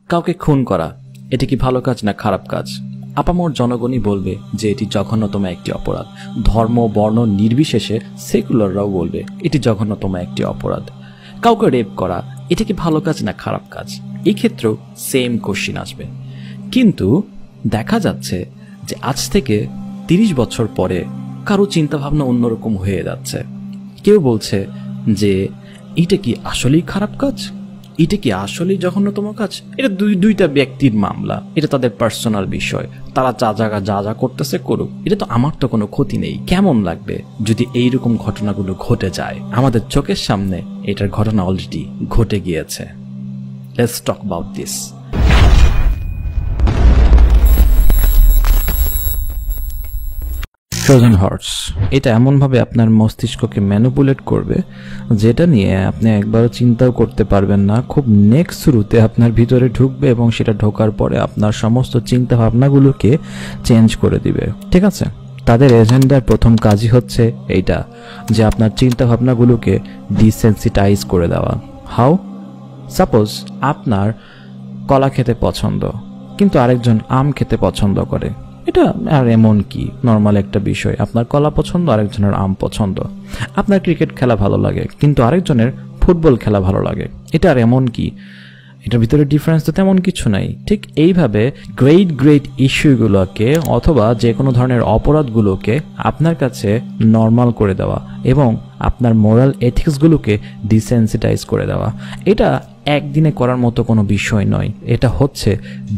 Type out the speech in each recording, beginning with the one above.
কাউকে খুন করা এটি কি ভালো কাজ না খারাপ কাজ? আপামর জনগণই বলবে যে এটি জঘন্যতম একটি অপরাধ। ধর্ম বর্ণ নির্বিশেষে সেকুলাররাও বলবে এটি জঘন্যতম একটি অপরাধ। কাউকে রেপ করা এটা কি ভালো কাজ না খারাপ কাজ? এই ক্ষেত্রেও সেম কোশ্চিন আসবে। কিন্তু দেখা যাচ্ছে যে আজ থেকে 30 বছর পরে কারো চিন্তাভাবনা অন্যরকম হয়ে যাচ্ছে। কেউ বলছে যে এটা কি আসলেই খারাপ কাজ, এটা কি আসলেই জঘন্যতম কাজ? এটা দুইটা ব্যক্তির মামলা, এটা তাদের পার্সোনাল বিষয়, তারা যা যা করতেছে করুক, এটা তো আমার তো কোনো ক্ষতি নেই। কেমন লাগবে যদি এইরকম ঘটনাগুলো ঘটে যায়? আমাদের চোখের সামনে এটার ঘটনা অলরেডি ঘটে গিয়েছে। Let's talk about this. Trojan horse এটা এমনভাবে আপনার মস্তিষ্ককে ম্যানিপুলেট করবে যেটা নিয়ে আপনি একবারও চিন্তাও করতে পারবেন না। খুব নেক্সট শুরুতে আপনার ভিতরে ঢুকবে এবং সেটা ঢোকার পরে আপনার সমস্ত চিন্তা ভাবনাগুলোকে চেঞ্জ করে দিবে। ঠিক আছে, তাদের এজেন্ডার প্রথম কাজই হচ্ছে এইটা, যে আপনার চিন্তা ভাবনাগুলোকে ডিসেন্সিটাইজ করে দেওয়া। হাউ? সাপোজ আপনার কলা খেতে পছন্দ কিন্তু আরেকজন আম খেতে পছন্দ করে। এটা আর এমন কি, নর্মাল একটা বিষয়। আপনার কলা পছন্দ, আরেকজনের আম পছন্দ। আপনার ক্রিকেট খেলা ভালো লাগে কিন্তু আরেকজনের ফুটবল খেলা ভালো লাগে। এটা আর এমন কি, এটার ভিতরে ডিফারেন্স তো তেমন কিছু নাই। ঠিক এইভাবে গ্রেট ইস্যুগুলোকে অথবা যে কোনো ধরনের অপরাধগুলোকে আপনার কাছে নর্মাল করে দেওয়া এবং আপনার মোরাল এথিক্সগুলোকে ডিসেন্সিটাইজ করে দেওয়া, এটা একদিনে করার মতো কোনো বিষয় নয়। এটা হচ্ছে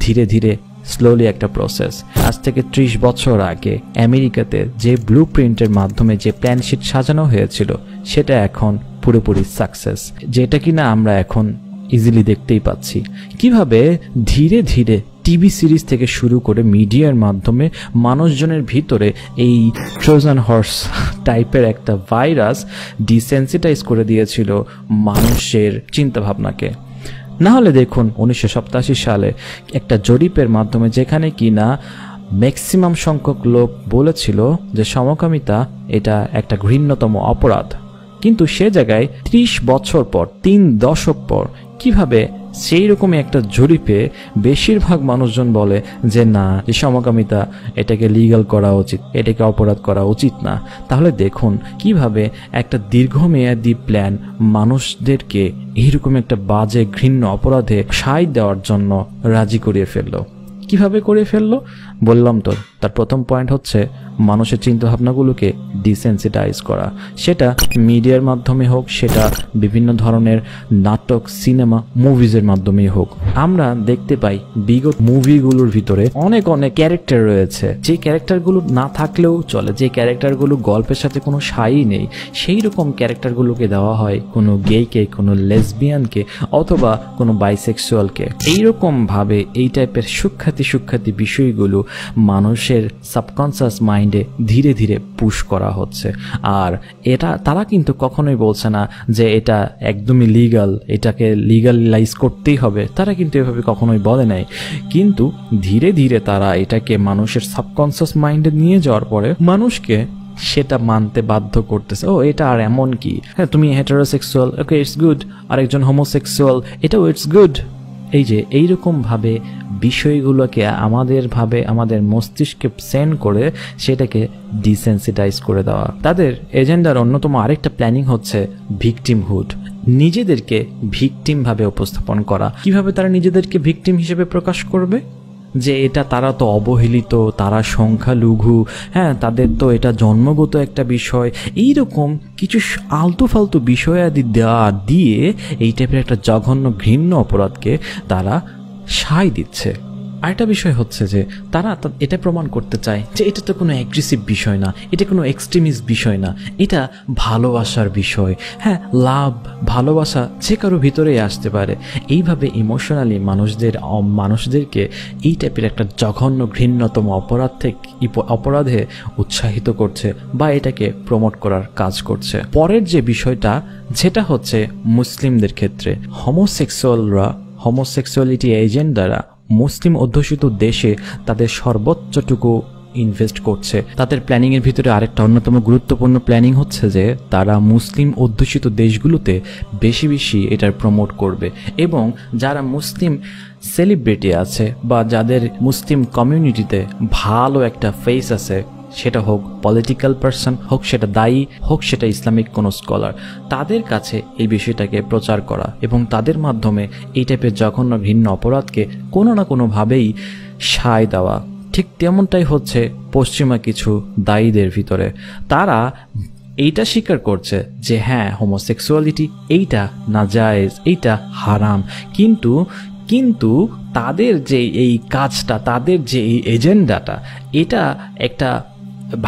ধীরে ধীরে স্লোলি একটা প্রসেস। আজ থেকে 30 বছর আগে আমেরিকাতে যে ব্লু প্রিন্টের মাধ্যমে যে প্ল্যান শিট সাজানো হয়েছিল সেটা এখন পুরোপুরি সাকসেস, যেটা কিনা আমরা এখন ইজিলি দেখতেই পাচ্ছি। কিভাবে ধীরে ধীরে টিভি সিরিজ থেকে শুরু করে মিডিয়ার মাধ্যমে মানুষজনের ভিতরে এই ট্রোজান হর্স টাইপের একটা ভাইরাস ডিসেন্সিটাইজ করে দিয়েছিল মানুষের চিন্তাভাবনাকে। না হলে দেখুন 1987 সালে একটা জরিপের মাধ্যমে যেখানে কিনা ম্যাক্সিমাম সংখ্যক লোক বলেছিল যে সমকামিতা এটা একটা ঘৃণ্যতম অপরাধ, কিন্তু সে জায়গায় 30 বছর পর, 3 দশক পর কিভাবে সেই রকমই একটা জরিপে বেশিরভাগ মানুষজন বলে যে না, যে সমকামিতা এটাকে লিগ্যাল করা উচিত, এটাকে অপরাধ করা উচিত না। তাহলে দেখুন কিভাবে একটা দীর্ঘমেয়াদী প্ল্যান মানুষদেরকে এইরকম একটা বাজে ঘৃণ্য অপরাধে সায় দেওয়ার জন্য রাজি করিয়ে ফেললো। কিভাবে করে ফেললো বললাম তো, তার প্রথম পয়েন্ট হচ্ছে মানুষের চিন্তাভাবনাগুলোকে ডিসেন্সিটাইজ করা। সেটা মিডিয়ার মাধ্যমে হোক, সেটা বিভিন্ন ধরনের নাটক, সিনেমা, মুভিজের মাধ্যমেই হোক। আমরা দেখতে পাই বিগত মুভিগুলোর ভিতরে অনেক ক্যারেক্টার রয়েছে, যে ক্যারেক্টারগুলো না থাকলেও চলে, যে ক্যারেক্টারগুলো গল্পের সাথে কোনো সাই নেই, সেই রকম ক্যারেক্টারগুলোকে দেওয়া হয় কোনো গেইকে, কোনো লেসবিয়ানকে অথবা কোনো বাইসেক্সুয়ালকে। এইরকমভাবে এই টাইপের সুখ্যাতি বিষয়গুলো মানুষের সাবকনসিয়াস মাইন্ডে ধীরে ধীরে পুশ করা হচ্ছে। আর এটা তারা কিন্তু কখনোই বলছে না যে এটা একদমই লিগ্যাল, এটাকে লিগ্যালাইজ করতেই হবে, তারা কিন্তু এভাবে কখনোই বলে নাই। কিন্তু ধীরে ধীরে তারা এটাকে মানুষের সাবকনসিয়াস মাইন্ডে নিয়ে যাওয়ার পরে মানুষকে সেটা মানতে বাধ্য করতেছে। ও এটা আর এমন কি, হ্যাঁ তুমি হেটারোসেক্সুয়াল, ওকে ইটস গুড, আরেকজন হোমোসেক্সুয়াল, এটাও ইটস গুড। এই যে এইরকমভাবে বিষয়গুলোকে আমাদের মস্তিষ্কে সেন্ড করে সেটাকে ডিসেন্সিটাইজ করে দেওয়া। তাদের এজেন্ডার অন্যতম আরেকটা প্ল্যানিং হচ্ছে ভিকটিমহুড, নিজেদেরকে ভিকটিম ভাবে উপস্থাপন করা। কিভাবে তারা নিজেদেরকে ভিকটিম হিসেবে প্রকাশ করবে? যে এটা তারা তো অবহেলিত, তারা সংখ্যালঘু, হ্যাঁ তাদের তো এটা জন্মগত একটা বিষয়, এইরকম কিছু আলতু ফালতু বিষয়াদি দিয়ে এই টাইপের একটা জঘন্য ঘৃণ্য অপরাধকে তারা সায় দিচ্ছে। আরেকটা বিষয় হচ্ছে যে তারা এটা প্রমাণ করতে চায় যে এটা তো কোনো অ্যাগ্রেসিভ বিষয় না, এটা কোনো এক্সট্রিমিস্ট বিষয় না, এটা ভালোবাসার বিষয়। হ্যাঁ, লাভ, ভালোবাসা যে কারো ভিতরেই আসতে পারে। এইভাবে ইমোশনালি মানুষদেরকে এই টাইপের একটা জঘন্য ঘৃণ্যতম অপরাধে উৎসাহিত করছে বা এটাকে প্রমোট করার কাজ করছে। পরের যে বিষয়টা, যেটা হচ্ছে মুসলিমদের ক্ষেত্রে হোমোসেক্সুয়ালিটি এজেন্ট দ্বারা মুসলিম অধ্যুষিত দেশে তাদের সর্বোচ্চটুকু ইনভেস্ট করছে। তাদের প্ল্যানিং এর ভিতরে আরেকটা অন্যতম গুরুত্বপূর্ণ প্ল্যানিং হচ্ছে যে তারা মুসলিম অধ্যুষিত দেশগুলোতে বেশি বেশি এটার প্রমোট করবে এবং যারা মুসলিম সেলিব্রিটি আছে বা যাদের মুসলিম কমিউনিটিতে ভালো একটা ফেস আছে, সেটা হোক পলিটিক্যাল পারসন, হোক সেটা দায়ী, হোক সেটা ইসলামিক কোনো স্কলার, তাদের কাছে এই বিষয়টাকে প্রচার করা এবং তাদের মাধ্যমে এই টাইপের জঘন্য ভিন্ন অপরাধকে কোনো না কোনোভাবেই সায় দেওয়া। ঠিক তেমনটাই হচ্ছে পশ্চিমা কিছু দায়ীদের ভিতরে। তারা এইটা স্বীকার করছে যে হ্যাঁ, হোমোসেক্সুয়ালিটি এইটা নাজায়েজ, এইটা হারাম, কিন্তু তাদের যে এই কাজটা, তাদের যে এই এজেন্ডাটা, এটা একটা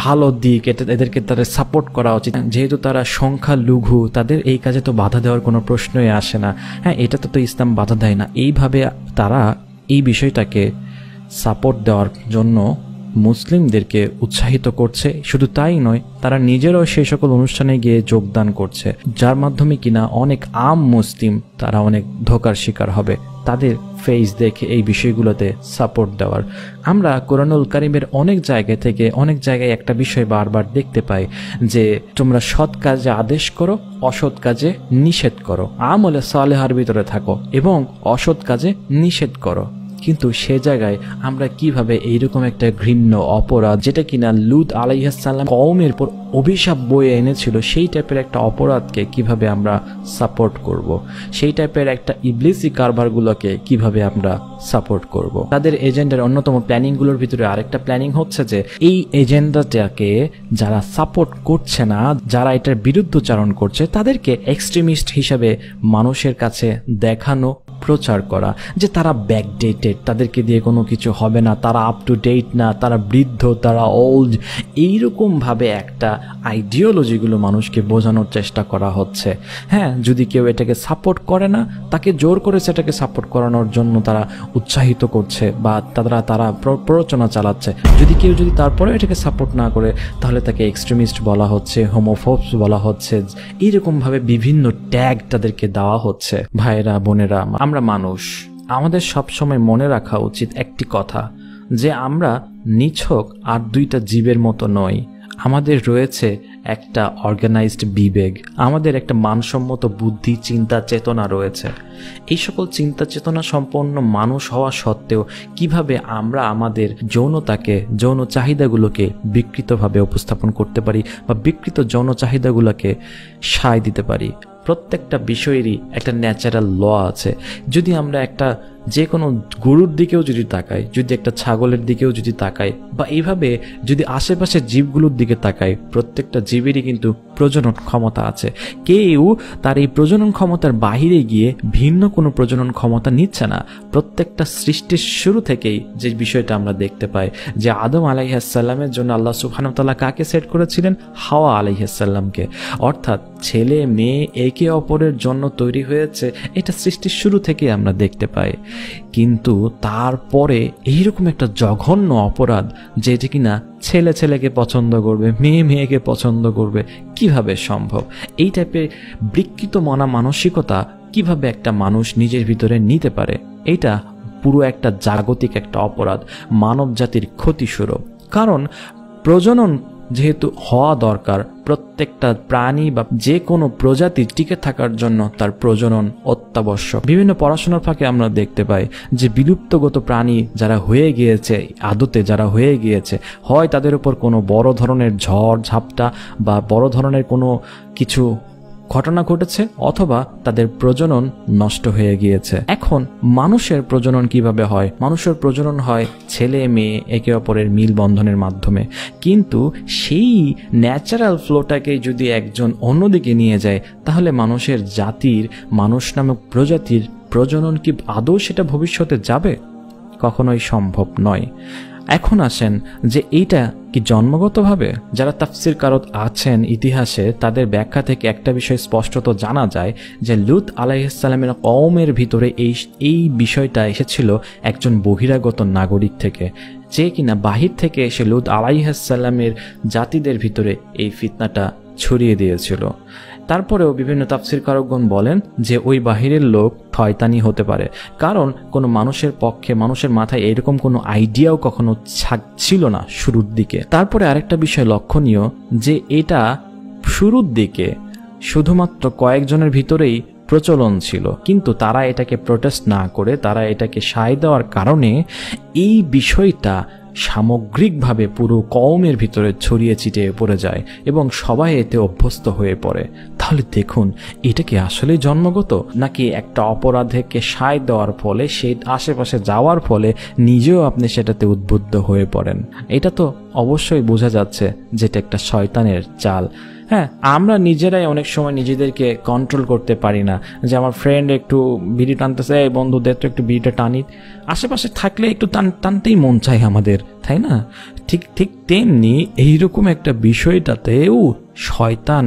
ভালো দিক, এদেরকে তাদের সাপোর্ট করা উচিত। যেহেতু তারা সংখ্যালঘু, তাদের এই কাজে তো বাধা দেওয়ার কোনো প্রশ্নই আসে না। হ্যাঁ, এটা তো ইসলাম বাধা দেয় না। এইভাবে তারা এই বিষয়টাকে সাপোর্ট দেওয়ার জন্য মুসলিমদেরকে উৎসাহিত করছে। শুধু তাই নয়, তারা নিজেরাও সেই সকল অনুষ্ঠানে গিয়ে যোগদান করছে, যার মাধ্যমে কিনা অনেক আম মুসলিম তারা অনেক ধোঁকার শিকার হবে তাদের ফেস দেখে এই বিষয়গুলোতে সাপোর্ট দেওয়ার। আমরা কোরআনুল কারীমের অনেক জায়গায় একটা বিষয় বারবার দেখতে পাই যে তোমরা সৎ কাজে আদেশ করো, অসৎ কাজে নিষেধ করো, আমলে সালেহার ভিতরে থাকো এবং অসৎ কাজে নিষেধ করো। কিন্তু সে জায়গায় আমরা কিভাবে এইরকম একটা ঘৃণ্য অপরাধ, যেটা কিনা লূত আলাইহিস সালাম কওমের উপর অভিশাপ বয়ে এনেছিল, সেই টাইপের একটা অপরাধকে কিভাবে আমরা সাপোর্ট করব, সেই টাইপের একটা ইবলিসি কারবারগুলোকে কিভাবে আমরা সাপোর্ট করব। তাদের এজেন্ডার অন্যতম প্ল্যানিংগুলোর ভিতরে আরেকটা প্ল্যানিং হচ্ছে যে এই এজেন্ডাটাকে যারা সাপোর্ট করছে না, যারা এটার বিরুদ্ধচারণ করছে, তাদেরকে এক্সট্রিমিস্ট হিসাবে মানুষের কাছে দেখানো, প্রচার করা যে তারা ব্যাকডেটেড, তাদেরকে দিয়ে কোনো কিছু হবে না, তারা আপ টু ডেট না, তারা বৃদ্ধ, তারা ওল্ড। এইরকমভাবে একটা আইডিওলজিগুলো মানুষকে বোঝানোর চেষ্টা করা হচ্ছে। হ্যাঁ, যদি কেউ এটাকে সাপোর্ট করে না, তাকে জোর করে সেটাকে সাপোর্ট করানোর জন্য তারা উৎসাহিত করছে বা তারা প্ররোচনা চালাচ্ছে। যদি তারপরে এটাকে সাপোর্ট না করে, তাহলে তাকে এক্সট্রিমিস্ট বলা হচ্ছে, হোমোফোবস বলা হচ্ছে। এইরকমভাবে বিভিন্ন ট্যাগ তাদেরকে দেওয়া হচ্ছে। ভাইরা, বোনেরা, আমরা মানুষ, আমাদের সবসময় মনে রাখা উচিত একটি কথা, যে আমরা নিছক আর দুইটা জীবের মতো নই। আমাদের রয়েছে একটা অর্গানাইজড বিবেক, আমাদের একটা মানসম্মত বুদ্ধি, চিন্তা, চেতনা রয়েছে। এই সকল চিন্তা চেতনা সম্পন্ন মানুষ হওয়া সত্ত্বেও কিভাবে আমরা আমাদের যৌনতাকে, যৌন চাহিদাগুলোকে বিকৃতভাবে উপস্থাপন করতে পারি বা বিকৃত যৌন চাহিদাগুলোকে সায় দিতে পারি। প্রত্যেকটা বিষয়েরই একটা ন্যাচারাল ল আছে। যদি আমরা একটা যে কোনো গরুর দিকেও যদি তাকাই, যদি একটা ছাগলের দিকেও যদি তাকাই, বা এইভাবে যদি আশেপাশের জীবগুলোর দিকে তাকাই, প্রত্যেকটা জীবেরই কিন্তু প্রজনন ক্ষমতা আছে। কেউ তার এই প্রজনন ক্ষমতার বাহিরে গিয়ে ভিন্ন কোনো প্রজনন ক্ষমতা নিচ্ছে না। প্রত্যেকটা সৃষ্টির শুরু থেকেই যে বিষয়টা আমরা দেখতে পাই, যে আদম আলাইহিস সালামের জন্য আল্লাহ সুবহানাহু ওয়া তাআলা কাকে সেট করেছিলেন? হাওয়া আলাইহিস সালামকে। অর্থাৎ ছেলে মেয়ে একে অপরের জন্য তৈরি হয়েছে, এটা সৃষ্টির শুরু থেকেই আমরা দেখতে পাই। কিন্তু তারপরে এইরকম একটা জঘন্য অপরাধ, যেটি কিনা ছেলে ছেলেকে পছন্দ করবে, মেয়ে মেয়েকে পছন্দ করবে, কিভাবে সম্ভব? এই টাইপের বিকৃত মনা মানসিকতা কিভাবে একটা মানুষ নিজের ভিতরে নিতে পারে? এটা পুরো একটা জাগতিক একটা অপরাধ, মানব জাতির ক্ষতিস্বরূপ। কারণ প্রজনন যেহেতু হওয়া দরকার, প্রত্যেকটা প্রাণী বা যে কোনো প্রজাতি টিকে থাকার জন্য তার প্রজনন অত্যাবশ্যক। বিভিন্ন পড়াশোনার ফাঁকে আমরা দেখতে পাই যে বিলুপ্তগত প্রাণী যারা হয়ে গিয়েছে, আদতে যারা হয়ে গিয়েছে, হয় তাদের উপর কোনো বড় ধরনের ঝড় ঝাপটা বা বড় ধরনের কোনো কিছু ঘটনা ঘটেছে, অথবা তাদের প্রজনন নষ্ট হয়ে গিয়েছে। এখন মানুষের প্রজনন কিভাবে হয়? মানুষের প্রজনন হয় ছেলে মেয়ে একে অপরের মিল বন্ধনের মাধ্যমে। কিন্তু সেই ন্যাচারাল ফ্লোটাকে যদি একজন অন্যদিকে নিয়ে যায়, তাহলে মানুষের জাতির, মানুষ নামক প্রজাতির প্রজনন কি আদৌ সেটা ভবিষ্যতে যাবে? কখনোই সম্ভব নয়। এখন আসেন যে এইটা কি জন্মগতভাবে? যারা তাফসীরকারত আছেন ইতিহাসে, তাদের ব্যাখ্যা থেকে একটা বিষয় স্পষ্টত জানা যায় যে লূত আলাইহিস সালামের কওমের ভিতরে এই বিষয়টা এসেছিল একজন বহিরাগত নাগরিক থেকে, যে কিনা বাহির থেকে এসে লূত আলাইহিস সালামের জাতিদের ভিতরে এই ফিতনাটা ছড়িয়ে দিয়েছিল। তারপরেও বিভিন্ন তাফসীরকারকগণ বলেন যে ওই বাহিরের লোক শয়তানি হতে পারে, কারণ কোনো মানুষের পক্ষে, মানুষের মাথায় এরকম কোনো আইডিয়াও কখনো ছিল না শুরুর দিকে। তারপরে আরেকটা বিষয় লক্ষণীয়, যে এটা শুরুর দিকে শুধুমাত্র কয়েকজনের ভিতরেই প্রচলন ছিল, কিন্তু তারা এটাকে প্রোটেস্ট না করে তারা এটাকে সায় দেওয়ার কারণে এই বিষয়টা সামগ্রিকভাবে পুরো কওমের ভিতরে ছড়িয়ে ছিটিয়ে পড়ে যায় এবং সবাই এতে অভ্যস্ত হয়ে পড়ে। তাহলে দেখুন, এটা কি আসলে জন্মগত, নাকি একটা অপরাধকে সায় দেওয়ার ফলে সে আশেপাশে যাওয়ার ফলে নিজেও আপনি সেটাতে উদ্বুদ্ধ হয়ে পড়েন? এটা তো অবশ্যই বোঝা যাচ্ছে যেটা একটা শয়তানের চাল। হ্যাঁ, আমরা নিজেরাই অনেক সময় নিজেদেরকে কন্ট্রোল করতে পারি না, যে আমার ফ্রেন্ড একটু বিড়ি টানতেছে, এই বন্ধুদের তো একটু বিড়িটা টানি, আশেপাশে থাকলে একটু টানতেই মন চায় আমাদের, তাই না? ঠিক ঠিক তেমনি এইরকম একটা বিষয়টাতেও শয়তান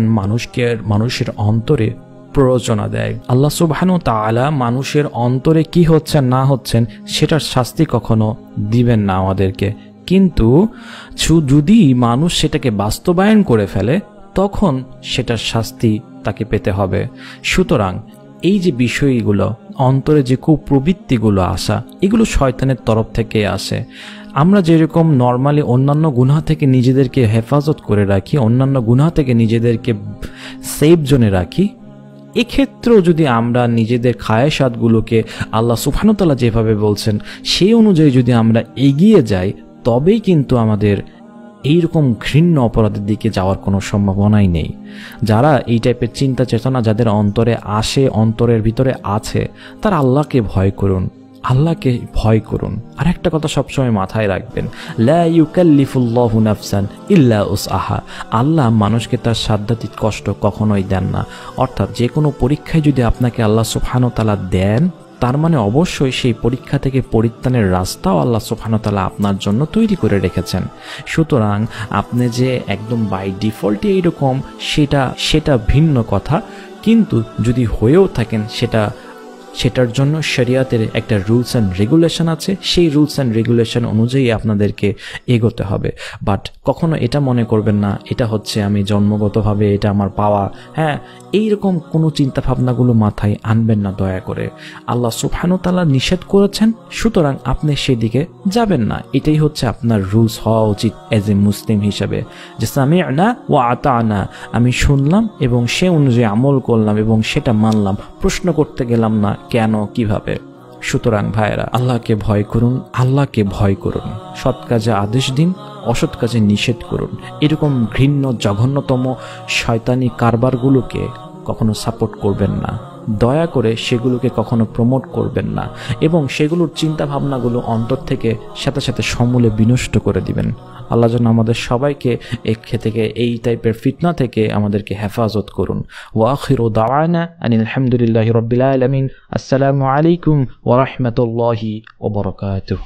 মানুষের অন্তরে প্ররোচনা দেয়। আল্লাহ সুবহানাহু ওয়া তাআলা মানুষের অন্তরে কি হচ্ছে না হচ্ছেন সেটার শাস্তি কখনো দিবেন না আমাদেরকে, কিন্তু যদি মানুষ সেটাকে বাস্তবায়ন করে ফেলে তখন সেটার শাস্তি তাকে পেতে হবে। সুতরাং এই যে বিষয়গুলো, অন্তরে যে কুপ্রবৃত্তিগুলো আসা, এগুলো শয়তানের তরফ থেকে আসে। আমরা যেরকম নর্মালি অন্যান্য গুনাহ থেকে নিজেদেরকে হেফাজত করে রাখি, অন্যান্য গুনাহ থেকে নিজেদেরকে সেফ জোনে রাখি, এক্ষেত্রেও যদি আমরা নিজেদের খায়েশাতগুলোকে আল্লাহ সুবহানাহু ওয়া তাআলা যেভাবে বলছেন সেই অনুযায়ী যদি আমরা এগিয়ে যাই, তবেই কিন্তু আমাদের এইরকম ঘৃণ্য অপরাধের দিকে যাওয়ার কোনো সম্ভাবনাই নেই। যারা এই টাইপের চিন্তা চেতনা যাদের অন্তরে আসে, অন্তরের ভিতরে আছে, তারা আল্লাহকে ভয় করুন, আল্লাহকে ভয় করুন। আর একটা কথা সবসময় মাথায় রাখবেন, লা ইউকাল্লিফুল্লাহু নাফসান ইল্লা উসআহা। আল্লাহ মানুষকে তার সাধ্যাতীত কষ্ট কখনোই দেন না। অর্থাৎ যে কোনো পরীক্ষায় যদি আপনাকে আল্লাহ সুবহানাহু ওয়া তাআলা দেন, তার মানে অবশ্যই সেই পরীক্ষা থেকে পরিত্রাণের রাস্তাও আল্লাহ সুবহানাহু ওয়া তাআলা আপনার জন্য তৈরি করে রেখেছেন। সুতরাং আপনি যে একদম বাই ডিফল্টে এইরকম সেটা ভিন্ন কথা, কিন্তু যদি হয়েও থাকেন সেটার জন্য শরিয়াতের একটা রুলস অ্যান্ড রেগুলেশন আছে, সেই রুলস অ্যান্ড রেগুলেশন অনুযায়ী আপনাদেরকে এগোতে হবে। বাট কখনো এটা মনে করবেন না এটা হচ্ছে আমি জন্মগতভাবে এটা আমার পাওয়া। হ্যাঁ, এইরকম কোনো চিন্তা ভাবনাগুলো মাথায় আনবেন না দয়া করে। আল্লাহ সুবহানাহু ওয়া তাআলা নিষেধ করেছেন, সুতরাং আপনি সেদিকে যাবেন না। এটাই হচ্ছে আপনার রুলস হওয়া উচিত এজ এ মুসলিম হিসাবে, যে সামি'না ওয়া আতা'না, আমি শুনলাম এবং সে অনুযায়ী আমল করলাম এবং সেটা মানলাম, প্রশ্ন করতে গেলাম না কেন কিভাবে। সুতরাং ভাইয়েরা, আল্লাহকে ভয় করুন, আল্লাহকে ভয় করুন, সৎ কাজে আদেশ দিন, অসৎ কাজে নিষেধ করুন। এরকম ঘৃণ্য জঘন্যতম শয়তানি কারবারগুলোকে কখনো সাপোর্ট করবেন না, দয়া করে সেগুলোকে কখনো প্রমোট করবেন না, এবং সেগুলোর চিন্তা ভাবনাগুলো অন্তর থেকে সাথে সাথে সমূলে বিনষ্ট করে দিবেন। আল্লাহ যেন আমাদের সবাইকে এই টাইপের ফিতনা থেকে আমাদেরকে হেফাজত করুন। ওয়া আখিরু দাওয়ানা আনিল হামদুলিল্লাহি রাব্বিল আলামিন। আসসালামু আলাইকুম ওয়া রাহমাতুল্লাহি ওয়া বারাকাতুহু।